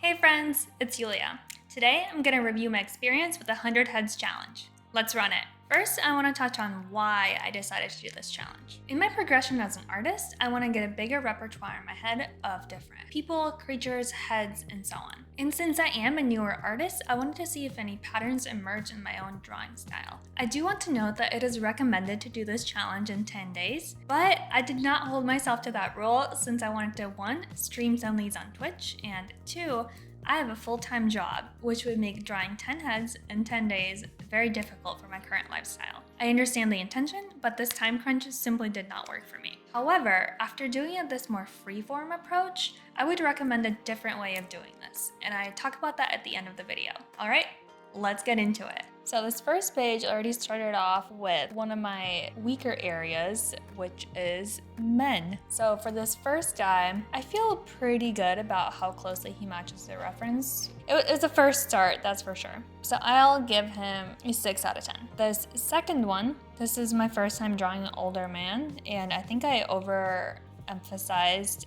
Hey friends, it's Yulia. Today I'm going to review my experience with the 100 Heads Challenge. Let's run it. First, I want to touch on why I decided to do this challenge. In my progression as an artist, I want to get a bigger repertoire in my head of different people, creatures, heads, and so on. And since I am a newer artist, I wanted to see if any patterns emerge in my own drawing style. I do want to note that it is recommended to do this challenge in 10 days, but I did not hold myself to that rule since I wanted to 1. Stream some of these on Twitch, and 2. I have a full-time job, which would make drawing 10 heads in 10 days very difficult for my current lifestyle. I understand the intention, but this time crunch simply did not work for me. However, after doing this more free-form approach, I would recommend a different way of doing this, and I talk about that at the end of the video. All right, let's get into it. So this first page already started off with one of my weaker areas, which is men. So for this first guy, I feel pretty good about how closely he matches the reference. It was a first start, that's for sure. So I'll give him a 6 out of 10. This second one, this is my first time drawing an older man, and I think I overemphasized,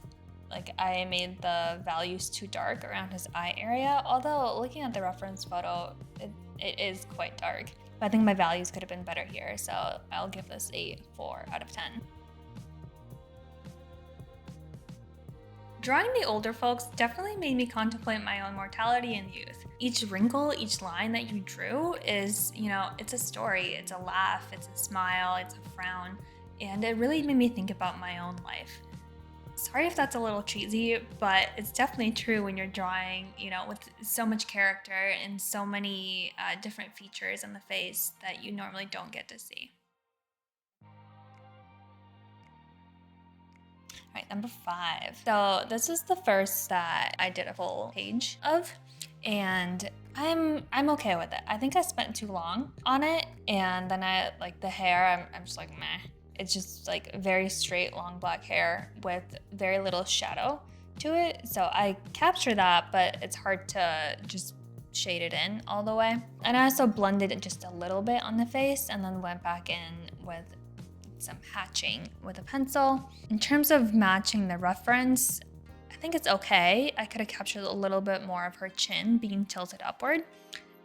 like I made the values too dark around his eye area, although looking at the reference photo, it is quite dark. But I think my values could have been better here, so I'll give this a 4 out of 10. Drawing the older folks definitely made me contemplate my own mortality and youth. Each wrinkle, each line that you drew is, it's a story, it's a laugh, it's a smile, it's a frown, and it really made me think about my own life. Sorry if that's a little cheesy, but it's definitely true when you're drawing, with so much character and so many different features in the face that you normally don't get to see. All right, number 5. So this is the first that I did a full page of, and I'm okay with it. I think I spent too long on it, and then I like the hair, I'm just like meh. It's just like very straight, long black hair with very little shadow to it. So I capture that, but it's hard to just shade it in all the way. And I also blended it just a little bit on the face and then went back in with some hatching with a pencil. In terms of matching the reference, I think it's okay. I could have captured a little bit more of her chin being tilted upward,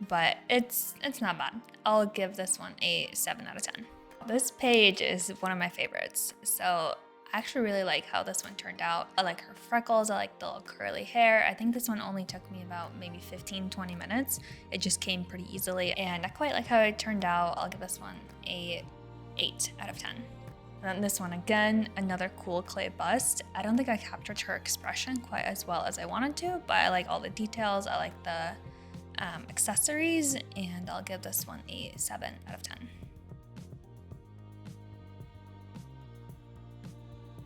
but it's not bad. I'll give this one a 7 out of 10. This page is one of my favorites, so I actually really like how this one turned out. I like her freckles, I like the little curly hair. I think this one only took me about maybe 15-20 minutes. It just came pretty easily, and I quite like how it turned out. I'll give this one a 8 out of 10. And then this one again, another cool clay bust. I don't think I captured her expression quite as well as I wanted to, but I like all the details, I like the accessories, and I'll give this one a 7 out of 10.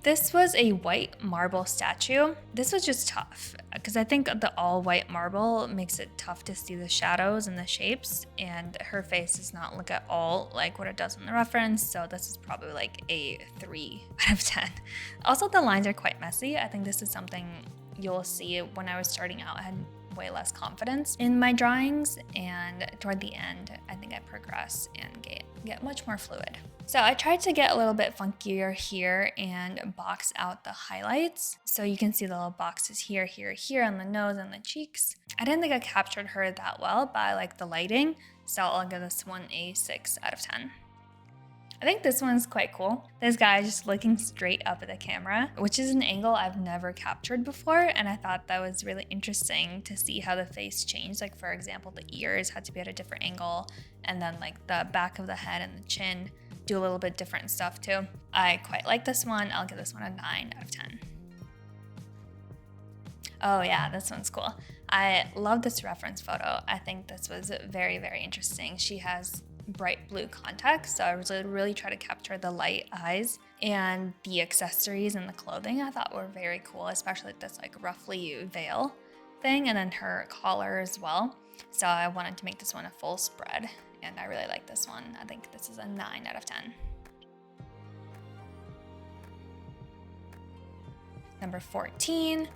This was a white marble statue. This was just tough because I think the all white marble makes it tough to see the shadows and the shapes, and her face does not look at all like what it does in the reference, so this is probably like a 3 out of 10. Also, the lines are quite messy. I think this is something you'll see when I was starting out. I had way less confidence in my drawings, and toward the end, I think I progress and get much more fluid. So I tried to get a little bit funkier here and box out the highlights. So you can see the little boxes here, here, here on the nose and the cheeks. I didn't think I captured her that well, but I like the lighting. So I'll give this one a 6 out of 10. I think this one's quite cool. This guy is just looking straight up at the camera, which is an angle I've never captured before, and I thought that was really interesting to see how the face changed. Like, for example, the ears had to be at a different angle, and then like the back of the head and the chin do a little bit different stuff too. I quite like this one. I'll give this one a 9 out of 10. Oh yeah, this one's cool. I love this reference photo. I think this was very, very interesting. She has bright blue contacts, so I really try to capture the light eyes, and the accessories and the clothing I thought were very cool, especially this like roughly veil thing, and then her collar as well. So I wanted to make this one a full spread, and I really like this one. I think this is a 9 out of 10. Number 14.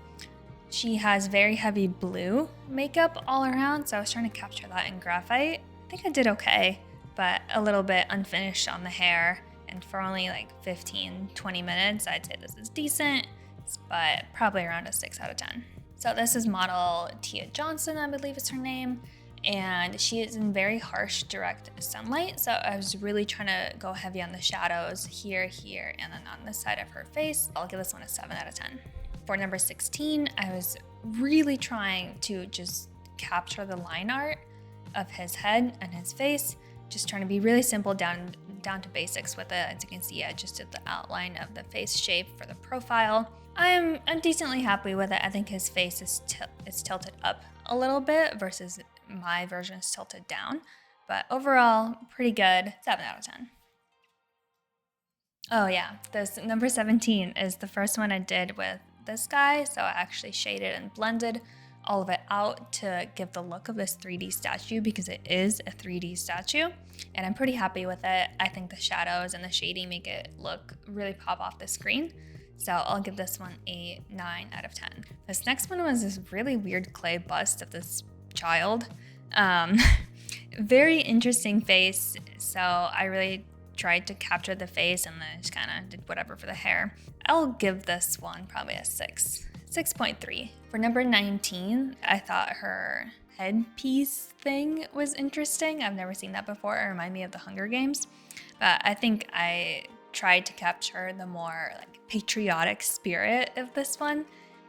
She has very heavy blue makeup all around, so I was trying to capture that in graphite. I think I did okay, but a little bit unfinished on the hair, and for only like 15-20 minutes, I'd say this is decent, but probably around a 6 out of 10. So this is model Tia Johnson, I believe is her name. And she is in very harsh direct sunlight, so I was really trying to go heavy on the shadows here, and then on this side of her face. I'll give this one a 7 out of 10. For number 16, I was really trying to just capture the line art of his head and his face, just trying to be really simple down to basics with it. As you can see, I just did the outline of the face shape for the profile. I'm decently happy with it. I think his face is tilted up a little bit versus my version is tilted down, but overall pretty good. 7 out of 10. Oh yeah, this number 17 is the first one I did with this guy, so I actually shaded and blended all of it out to give the look of this 3D statue, because it is a 3D statue, and I'm pretty happy with it. I think the shadows and the shading make it look really pop off the screen. So I'll give this one a 9 out of 10. This next one was this really weird clay bust of this child. Very interesting face. So I really tried to capture the face and then just kind of did whatever for the hair. I'll give this one probably a 6.3. For number 19, I thought her headpiece thing was interesting. I've never seen that before. It reminded me of the Hunger Games. But I think I tried to capture the more like patriotic spirit of this one,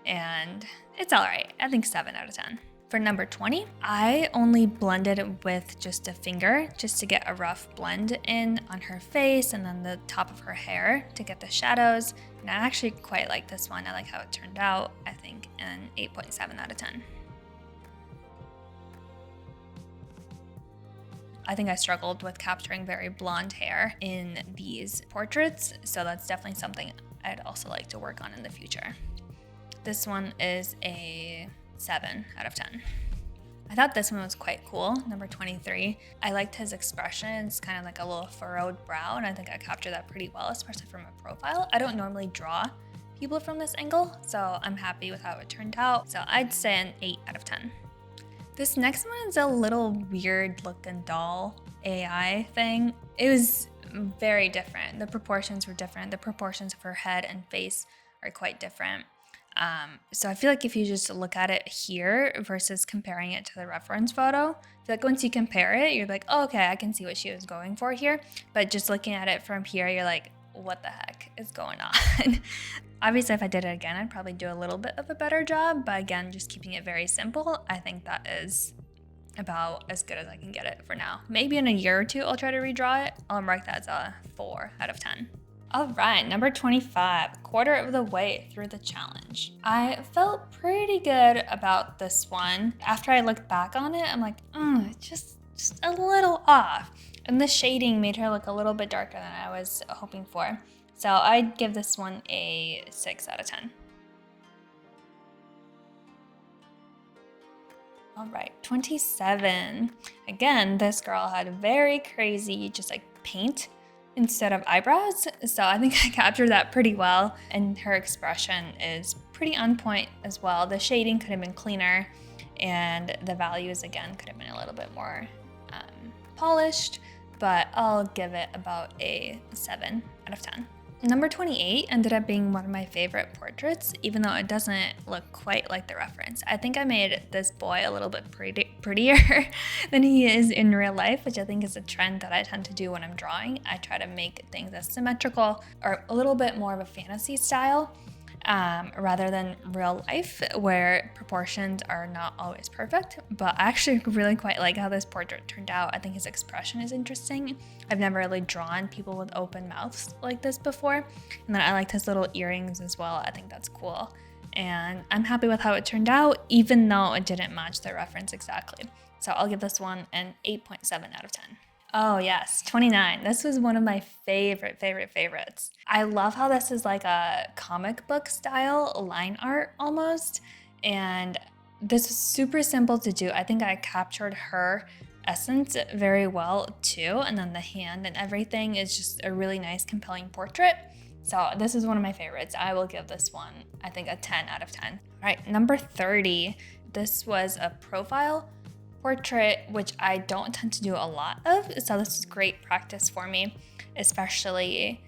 and it's all right. I think 7 out of 10. For number 20, I only blended it with just a finger just to get a rough blend in on her face and then the top of her hair to get the shadows. And I actually quite like this one. I like how it turned out, I think, an 8.7 out of 10. I think I struggled with capturing very blonde hair in these portraits, so that's definitely something I'd also like to work on in the future. This one is a 7 out of 10. I thought this one was quite cool, number 23. I liked his expression. It's kind of like a little furrowed brow, and I think I captured that pretty well, especially from a profile. I don't normally draw people from this angle, so I'm happy with how it turned out. So I'd say an 8 out of 10. This next one is a little weird looking doll AI thing. It was very different. The proportions were different. The proportions of her head and face are quite different. So I feel like if you just look at it here versus comparing it to the reference photo, I feel like once you compare it, you're like, oh, okay, I can see what she was going for here. But just looking at it from here, you're like, what the heck is going on? Obviously, if I did it again, I'd probably do a little bit of a better job. But again, just keeping it very simple, I think that is about as good as I can get it for now. Maybe in a year or two, I'll try to redraw it. I'll mark that as a 4 out of 10. All right, number 25, quarter of the way through the challenge. I felt pretty good about this one. After I looked back on it, I'm like, just a little off. And the shading made her look a little bit darker than I was hoping for. So I'd give this one a 6 out of 10. All right, 27. Again, this girl had very crazy, just like paint instead of eyebrows. So I think I captured that pretty well. And her expression is pretty on point as well. The shading could have been cleaner, and the values, again, could have been a little bit more polished, but I'll give it about a 7 out of 10. Number 28 ended up being one of my favorite portraits, even though it doesn't look quite like the reference. I think I made this boy a little bit prettier than he is in real life, which I think is a trend that I tend to do when I'm drawing. I try to make things as symmetrical or a little bit more of a fantasy style rather than real life, where proportions are not always perfect. But I actually really quite like how this portrait turned out. I think his expression is interesting. I've never really drawn people with open mouths like this before. And then I liked his little earrings as well. I think that's cool. And I'm happy with how it turned out, even though it didn't match the reference exactly. So I'll give this one an 8.7 out of 10. Oh yes, 29. This was one of my favorites. I love how this is like a comic book style line art almost. And this was super simple to do. I think I captured her essence very well too. And then the hand and everything is just a really nice, compelling portrait. So this is one of my favorites. I will give this one, I think, a 10 out of 10. All right, number 30. This was a profile portrait, which I don't tend to do a lot of. So this is great practice for me, especially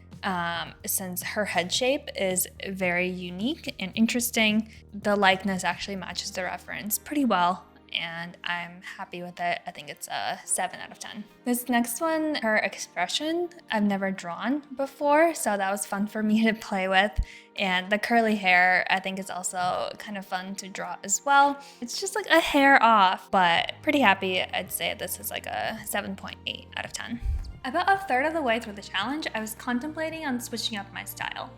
since her head shape is very unique and interesting. The likeness actually matches the reference pretty well, and I'm happy with it. I think it's a 7 out of 10. This next one, her expression, I've never drawn before, so that was fun for me to play with. And the curly hair, I think is also kind of fun to draw as well. It's just like a hair off, but pretty happy. I'd say this is like a 7.8 out of 10. About a third of the way through the challenge, I was contemplating on switching up my style.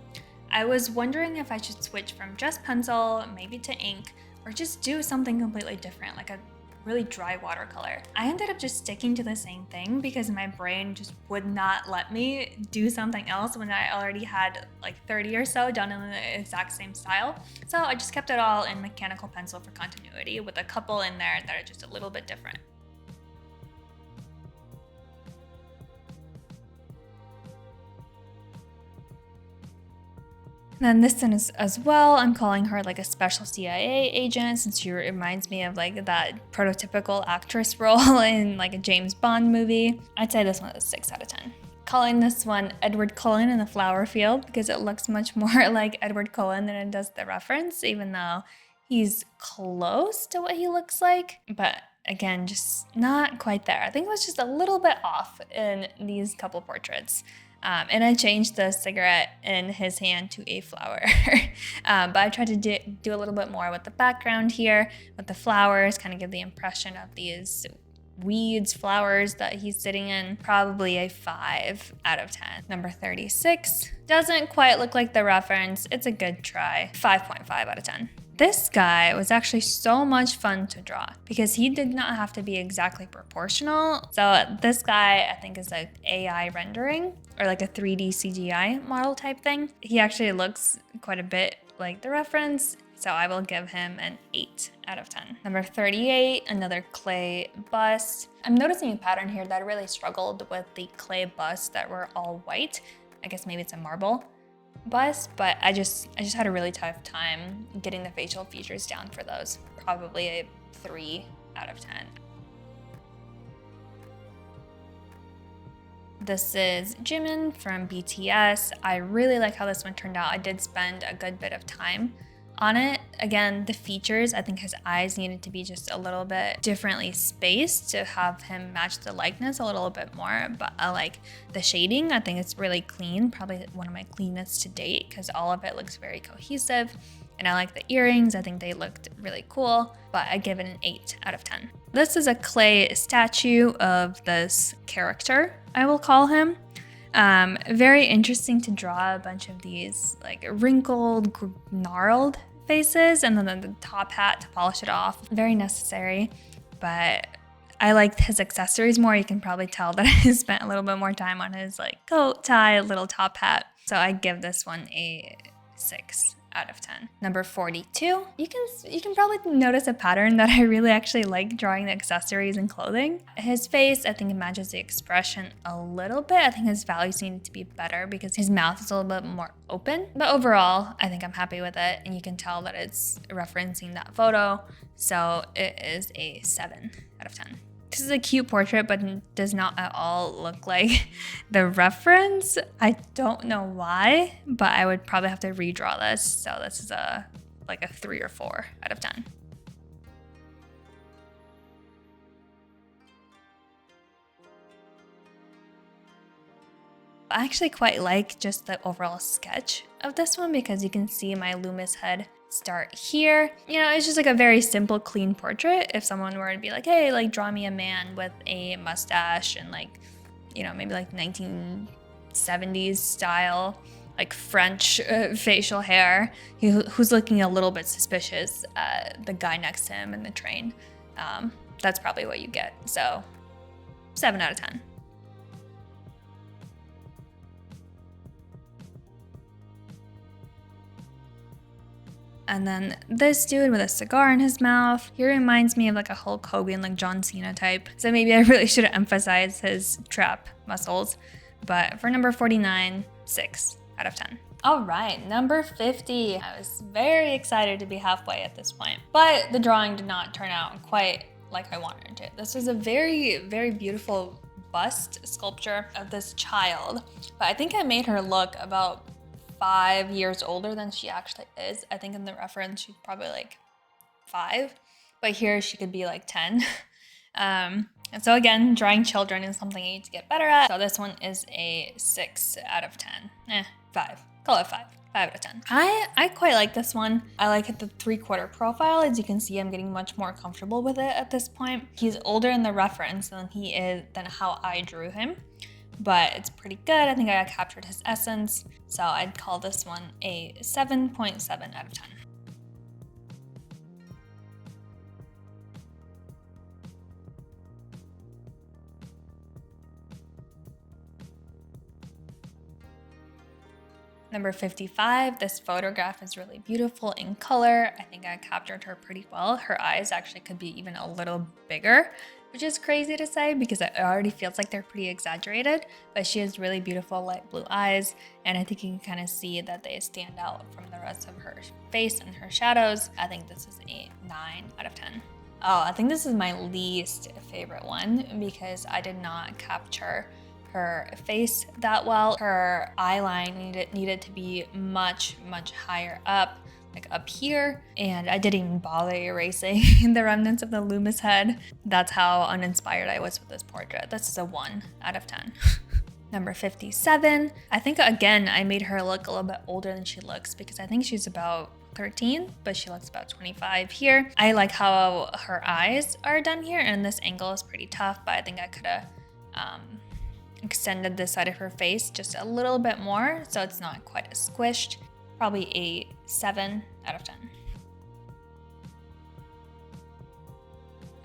I was wondering if I should switch from just pencil, maybe to ink, or just do something completely different, like a really dry watercolor. I ended up just sticking to the same thing because my brain just would not let me do something else when I already had like 30 or so done in the exact same style. So I just kept it all in mechanical pencil for continuity, with a couple in there that are just a little bit different. Then this one is as well. I'm calling her like a special CIA agent, since she reminds me of like that prototypical actress role in like a James Bond movie. I'd say this one is a 6 out of 10. Calling this one Edward Cullen in the flower field because it looks much more like Edward Cullen than it does the reference, even though he's close to what he looks like. But again, just not quite there. I think it was just a little bit off in these couple portraits. And I changed the cigarette in his hand to a flower. But I tried to do a little bit more with the background here, with the flowers, kind of give the impression of these weeds, flowers that he's sitting in. Probably a 5 out of 10. Number 36. Doesn't quite look like the reference. It's a good try. 5.5 out of 10. This guy was actually so much fun to draw because he did not have to be exactly proportional. So this guy, I think, is like AI rendering or like a 3D CGI model type thing. He actually looks quite a bit like the reference, so I will give him an 8 out of 10. Number 38, another clay bust. I'm noticing a pattern here that I really struggled with the clay busts that were all white. I guess maybe it's a marble bust, but I just had a really tough time getting the facial features down for those. Probably a 3 out of 10. This is Jimin from BTS. I really like how this one turned out. I did spend a good bit of time on it. Again, the features, I think his eyes needed to be just a little bit differently spaced to have him match the likeness a little bit more, but I like the shading. I think it's really clean, probably one of my cleanest to date because all of it looks very cohesive. And I like the earrings. I think they looked really cool, but I give it an 8 out of 10. This is a clay statue of this character, I will call him. Very interesting to draw a bunch of these like wrinkled, gnarled faces, and then the top hat to polish it off. Very necessary, but I liked his accessories more. You can probably tell that I spent a little bit more time on his like coat, tie, little top hat. So I give this one a 6 out of 10. Number 42. You can probably notice a pattern that I really actually like drawing the accessories and clothing. His face, I think it matches the expression a little bit. I think his values need to be better because his mouth is a little bit more open. But overall, I think I'm happy with it, and you can tell that it's referencing that photo. So it is a 7 out of 10. This is a cute portrait, but does not at all look like the reference. I don't know why, but I would probably have to redraw this. So this is like a 3 or 4 out of 10. I actually quite like just the overall sketch of this one because you can see my Loomis head start here. You know, it's just like a very simple, clean portrait. If someone were to be like, hey, like draw me a man with a mustache and like, you know, maybe like 1970s style, like French facial hair, who's looking a little bit suspicious at the guy next to him in the train. That's probably what you get. So 7 out of 10. And then this dude with a cigar in his mouth, he reminds me of like a Hulk Hogan, like John Cena type. So maybe I really should emphasize his trap muscles. But for number 49, 6 out of 10. All right, number 50. I was very excited to be halfway at this point, but the drawing did not turn out quite like I wanted it to. This was a very, very beautiful bust sculpture of this child, but I think I made her look about 5 years older than she actually is. I think in the reference she's probably like 5, but here she could be like 10. And so again, drawing children is something I need to get better at. So this one is a 6 out of 10. 5. Call it 5. 5 out of 10. I quite like this one. I like the 3/4 profile. As you can see, I'm getting much more comfortable with it at this point. He's older in the reference than he is than how I drew him, but it's pretty good. I think I captured his essence. So I'd call this one a 7.7 out of 10. Number 55, this photograph is really beautiful in color. I think I captured her pretty well. Her eyes actually could be even a little bigger, which is crazy to say because it already feels like they're pretty exaggerated, but she has really beautiful light blue eyes, and I think you can kind of see that they stand out from the rest of her face and her shadows. I think this is a 9 out of 10. Oh, I think this is my least favorite one because I did not capture her face that well. Her eye line needed to be much higher up, like up here, and I didn't even bother erasing the remnants of the Loomis head. That's how uninspired I was with this portrait. This is a 1 out of 10. Number 57, I think again I made her look a little bit older than she looks because I think she's about 13, but she looks about 25 here. I like how her eyes are done here, and this angle is pretty tough, but I think I could have extended this side of her face just a little bit more so it's not quite as squished. Probably a 7 out of 10.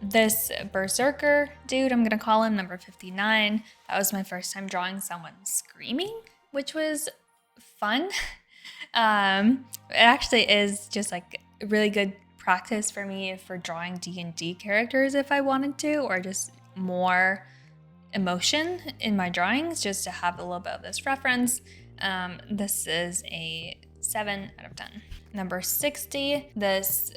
This berserker dude, I'm gonna call him, number 59. That was my first time drawing someone screaming, which was fun. It actually is just like really good practice for me for drawing D&D characters if I wanted to, or just more emotion in my drawings, just to have a little bit of this reference. This is a 7 out of 10. Number 60, this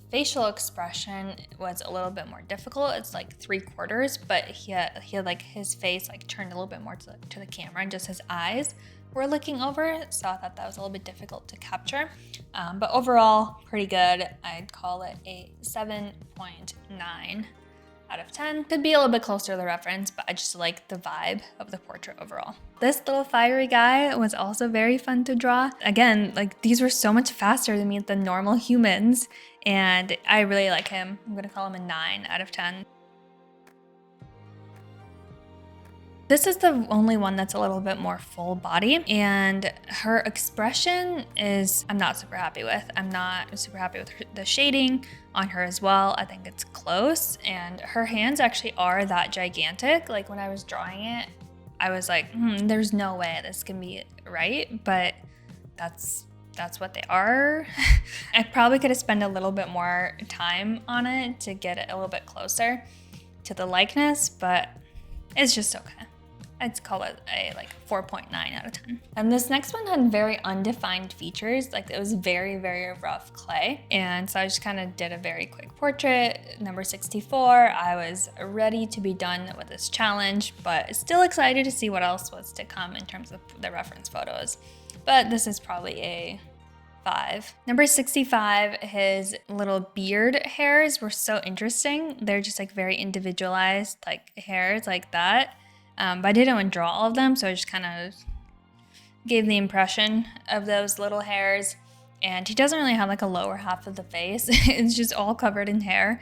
facial expression was a little bit more difficult. It's like 3/4, but he had like his face like turned a little bit more to the camera, and just his eyes were looking over it. So I thought that was a little bit difficult to capture. But overall, pretty good. I'd call it a 7.9 out of 10. Could be a little bit closer to the reference, but I just like the vibe of the portrait overall. This little fiery guy was also very fun to draw. Again, like these were so much faster than me than normal humans, and I really like him. I'm gonna call him a 9 out of 10. This is the only one that's a little bit more full body, and her expression is I'm not super happy with. I'm not super happy with the shading on her as well. I think it's close, and her hands actually are that gigantic. Like when I was drawing it, I was like, there's no way this can be right, but that's what they are. I probably could have spent a little bit more time on it to get it a little bit closer to the likeness, but it's just okay. I'd call it a like 4.9 out of 10. And this next one had very undefined features. Like it was very rough clay. And so I just kind of did a very quick portrait. Number 64, I was ready to be done with this challenge, but still excited to see what else was to come in terms of the reference photos. But this is probably a 5. Number 65, his little beard hairs were so interesting. They're just like very individualized, like hairs like that. But I didn't want to draw all of them, so I just kind of gave the impression of those little hairs. And he doesn't really have like a lower half of the face. It's just all covered in hair.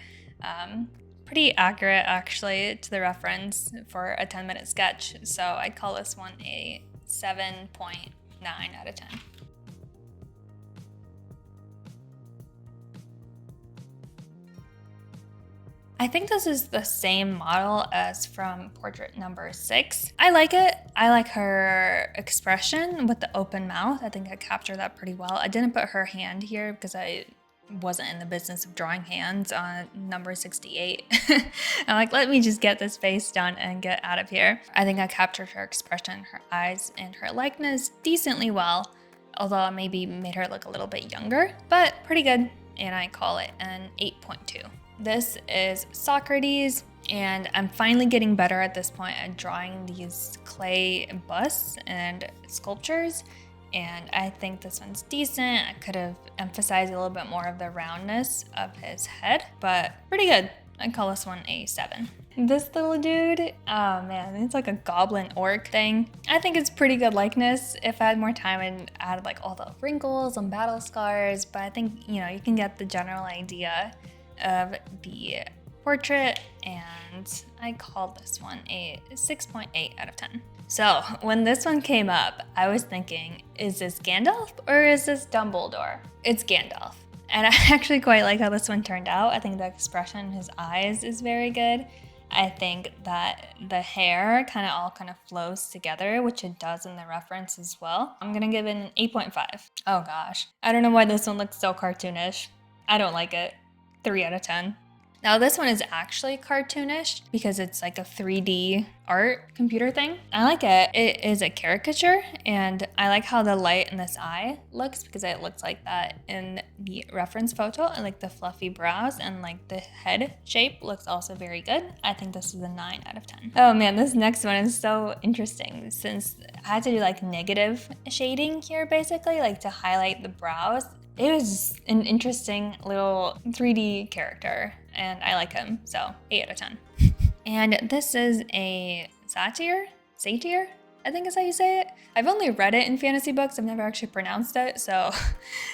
Pretty accurate actually to the reference for a 10-minute sketch. So I'd call this one a 7.9 out of 10. I think this is the same model as from portrait number 6. I like it. I like her expression with the open mouth. I think I captured that pretty well. I didn't put her hand here because I wasn't in the business of drawing hands on number 68. I'm like, let me just get this face done and get out of here. I think I captured her expression, her eyes, and her likeness decently well, although I maybe made her look a little bit younger, but pretty good. And I call it an 8.2. This is Socrates. And I'm finally getting better at this point at drawing these clay busts and sculptures. And I think this one's decent. I could have emphasized a little bit more of the roundness of his head, but pretty good. I'd call this one a 7. This little dude, oh man, it's like a goblin orc thing. I think it's pretty good likeness. If I had more time, I'd add like all the wrinkles and battle scars, but I think, you can get the general idea of the portrait, and I called this one a 6.8 out of 10. So when this one came up, I was thinking, is this Gandalf or is this Dumbledore? It's Gandalf. And I actually quite like how this one turned out. I think the expression in his eyes is very good. I think that the hair all flows together, which it does in the reference as well. I'm gonna give it an 8.5. Oh gosh. I don't know why this one looks so cartoonish. I don't like it. 3 out of 10. Now this one is actually cartoonish because it's like a 3D art computer thing. I like it. It is a caricature, and I like how the light in this eye looks because it looks like that in the reference photo, and like the fluffy brows and like the head shape looks also very good. I think this is a 9 out of 10. Oh man, this next one is so interesting since I had to do like negative shading here basically, like to highlight the brows. It was an interesting little 3D character, and I like him, so 8 out of 10. And this is a satyr, I think is how you say it. I've only read it in fantasy books, I've never actually pronounced it, so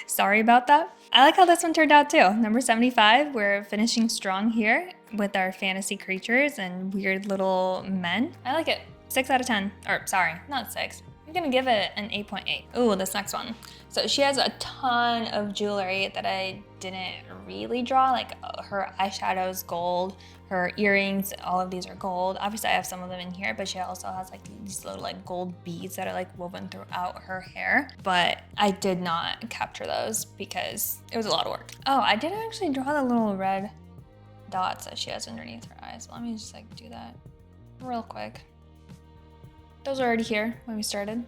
sorry about that. I like how this one turned out too. Number 75, we're finishing strong here with our fantasy creatures and weird little men. I like it. 6 out of 10, or sorry, not 6. I'm gonna give it an 8.8. Ooh, this next one. So she has a ton of jewelry that I didn't really draw, like her eyeshadow's gold, her earrings, all of these are gold. Obviously I have some of them in here, but she also has like these little like gold beads that are like woven throughout her hair. But I did not capture those because it was a lot of work. Oh, I didn't actually draw the little red dots that she has underneath her eyes. Let me just like do that real quick. Those are already here when we started.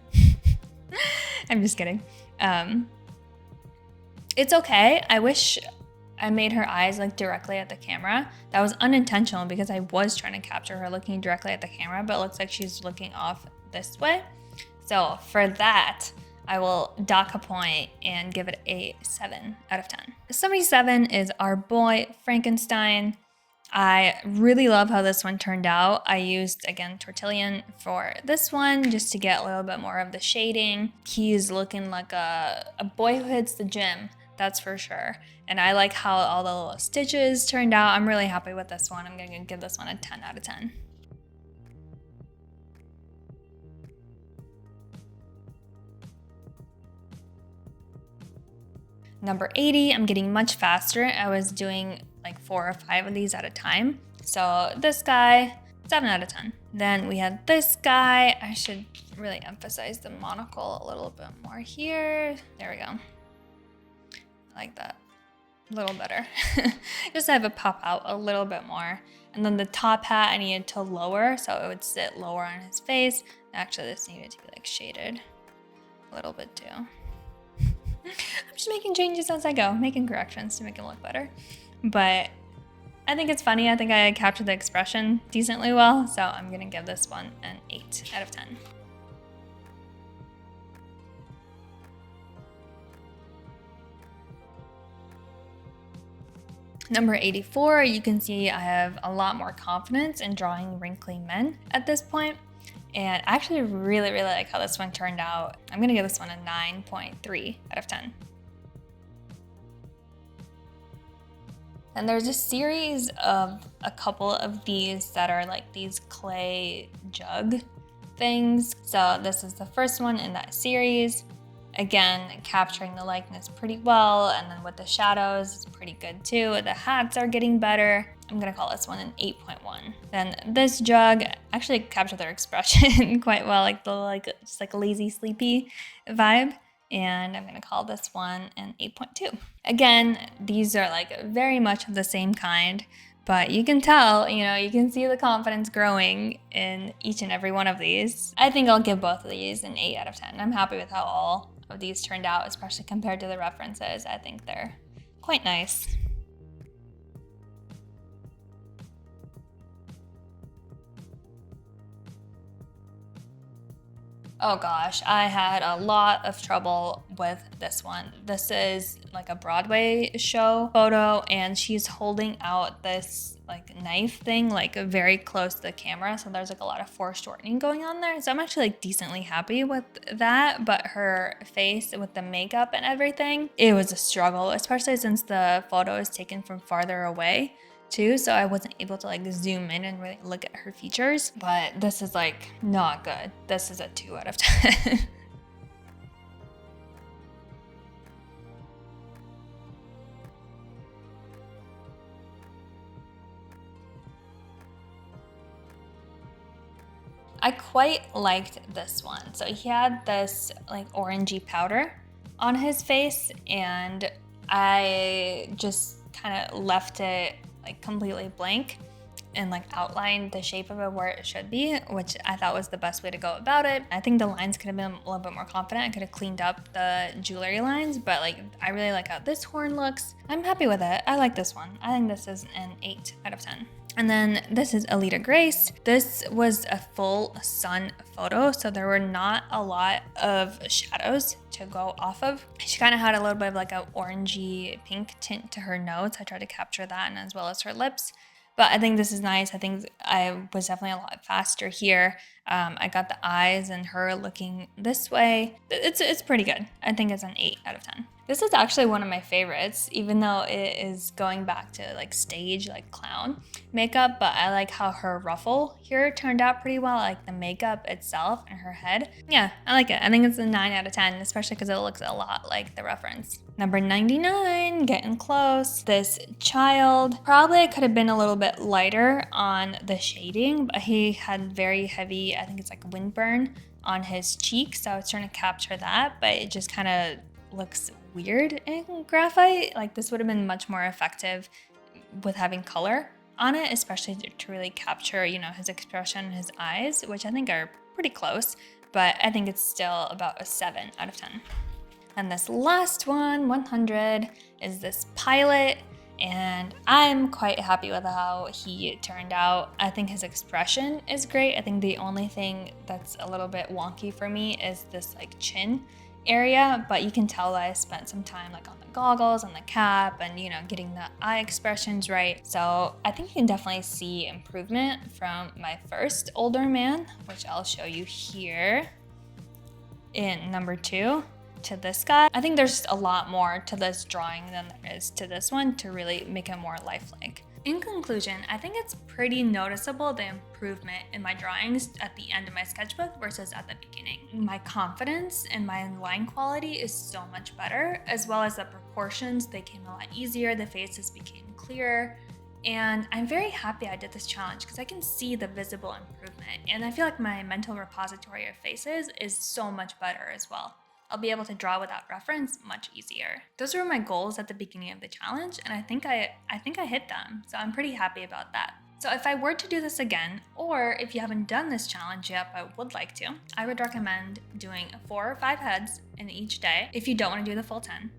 I'm just kidding. It's okay. I wish I made her eyes like directly at the camera. That was unintentional because I was trying to capture her looking directly at the camera, but it looks like she's looking off this way. So for that, I will dock a point and give it a 7 out of 10. 77 is our boy Frankenstein. I really love how this one turned out. I used, again, Tortillion for this one just to get a little bit more of the shading. He's looking like a boy who hits the gym, that's for sure. And I like how all the little stitches turned out. I'm really happy with this one. I'm gonna give this one a 10 out of 10. Number 80, I'm getting much faster. I was doing like 4 or 5 of these at a time. So this guy, 7 out of 10. Then we had this guy. I should really emphasize the monocle a little bit more here. There we go. I like that a little better. Just have it pop out a little bit more. And then the top hat I needed to lower so it would sit lower on his face. Actually, this needed to be like shaded a little bit too. I'm just making changes as I go, making corrections to make him look better. But I think it's funny. I think I captured the expression decently well, so I'm gonna give this one an 8 out of 10. Number 84, you can see I have a lot more confidence in drawing wrinkly men at this point. And I actually really like how this one turned out. I'm gonna give this one a 9.3 out of 10. And there's a series of a couple of these that are like these clay jug things. So this is the first one in that series. Again, capturing the likeness pretty well, and then with the shadows, it's pretty good too. The hats are getting better. I'm gonna call this one an 8.1. Then this jug actually captured their expression quite well, like the just like lazy, sleepy vibe. And I'm gonna call this one an 8.2. Again, these are like very much of the same kind, but you can tell, you can see the confidence growing in each and every one of these. I think I'll give both of these an 8 out of 10. I'm happy with how all of these turned out, especially compared to the references. I think they're quite nice. Oh gosh, I had a lot of trouble with this one. This is like a Broadway show photo, and she's holding out this like knife thing like very close to the camera, so there's like a lot of foreshortening going on there. So I'm actually like decently happy with that, but her face with the makeup and everything, it was a struggle, especially since the photo is taken from farther away too, so I wasn't able to like zoom in and really look at her features. But this is like not good. This is a 2 out of 10. I quite liked this one. So he had this like orangey powder on his face, and I just kind of left it like completely blank and like outlined the shape of it where it should be, which I thought was the best way to go about it. I think the lines could have been a little bit more confident. I could have cleaned up the jewelry lines, but like I really like how this horn looks. I'm happy with it. I like this one. I think this is an 8 out of 10. And then this is Alita Grace. This was a full sun photo, so there were not a lot of shadows to go off of. She kind of had a little bit of like a orangey pink tint to her nose. I tried to capture that, and as well as her lips. But I think this is nice. I think I was definitely a lot faster here. I got the eyes and her looking this way. It's pretty good. I think it's an 8 out of 10. This is actually one of my favorites, even though it is going back to like stage, like clown makeup, but I like how her ruffle here turned out pretty well, like the makeup itself and her head. Yeah, I like it. I think it's a 9 out of 10, especially because it looks a lot like the reference. Number 99, getting close. This child, probably could have been a little bit lighter on the shading, but he had very heavy, I think it's like windburn on his cheek, so I was trying to capture that, but it just kind of looks weird in graphite. Like this would have been much more effective with having color on it, especially to really capture, you know, his expression and his eyes, which I think are pretty close, but I think it's still about a 7 out of 10. And this last one, 100, is this pilot, and I'm quite happy with how he turned out. I think his expression is great. I think the only thing that's a little bit wonky for me is this like chin area, but you can tell that I spent some time like on the goggles and the cap and, you know, getting the eye expressions right. So I think you can definitely see improvement from my first older man, which I'll show you here in number 2. To this guy. I think there's a lot more to this drawing than there is to this one to really make it more lifelike. In conclusion, I think it's pretty noticeable the improvement in my drawings at the end of my sketchbook versus at the beginning. My confidence and my line quality is so much better, as well as the proportions, they came a lot easier, the faces became clearer. And I'm very happy I did this challenge because I can see the visible improvement, and I feel like my mental repository of faces is so much better as well. I'll be able to draw without reference much easier. Those were my goals at the beginning of the challenge, and I think I hit them, so I'm pretty happy about that. So if I were to do this again, or if you haven't done this challenge yet but would like to, I would recommend doing 4 or 5 heads in each day if you don't want to do the full 10.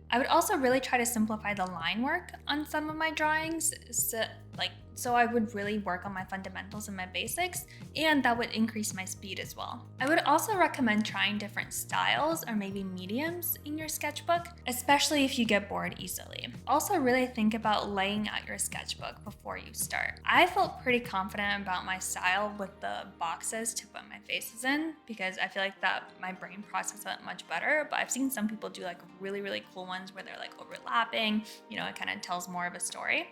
I would also really try to simplify the line work on some of my drawings, so I would really work on my fundamentals and my basics, and that would increase my speed as well. I would also recommend trying different styles or maybe mediums in your sketchbook, especially if you get bored easily. Also really think about laying out your sketchbook before you start. I felt pretty confident about my style with the boxes to put my faces in, because I feel like that my brain processed that much better, but I've seen some people do like really, really cool ones where they're like overlapping, you know, it kind of tells more of a story.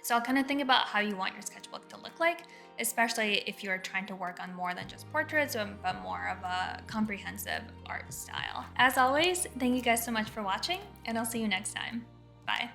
So I'll kind of think about how you want your sketchbook to look like, especially if you're trying to work on more than just portraits, but more of a comprehensive art style. As always, thank you guys so much for watching, and I'll see you next time. Bye.